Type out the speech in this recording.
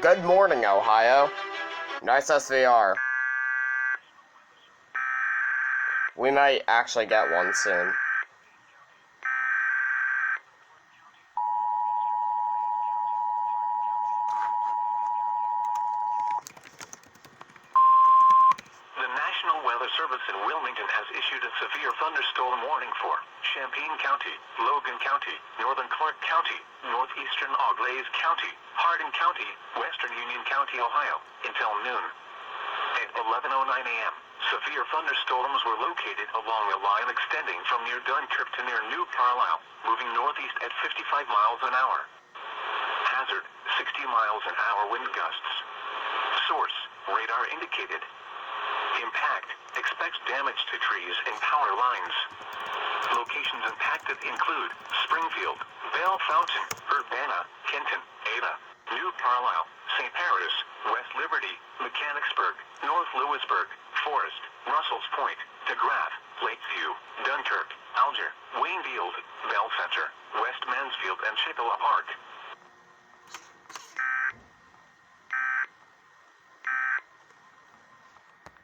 Good morning, Ohio. Nice SVR. We might actually get one soon. The National Weather Service in Wilmington has issued a severe thunderstorm warning for Champaign County, Logan County, Northern Clark County, Northeastern Auglaize County, Hardin County, Western Union County, Ohio, until noon. At 11:09 a.m., severe thunderstorms were located along a line extending from near Dunkirk to near New Carlisle, moving northeast at 55 miles an hour. Hazard, 60 miles an hour wind gusts. Source, radar indicated. Impact, expects damage to trees and power lines. Locations impacted include Springfield, Bell Fountain, Urbana, Kenton, Ada, New Carlisle, St. Paris, West Liberty, Mechanicsburg, North Lewisburg, Forest, Russell's Point, DeGraff, Lakeview, Dunkirk, Alger, Waynefield, Bell Center, West Mansfield and Chippewa Park.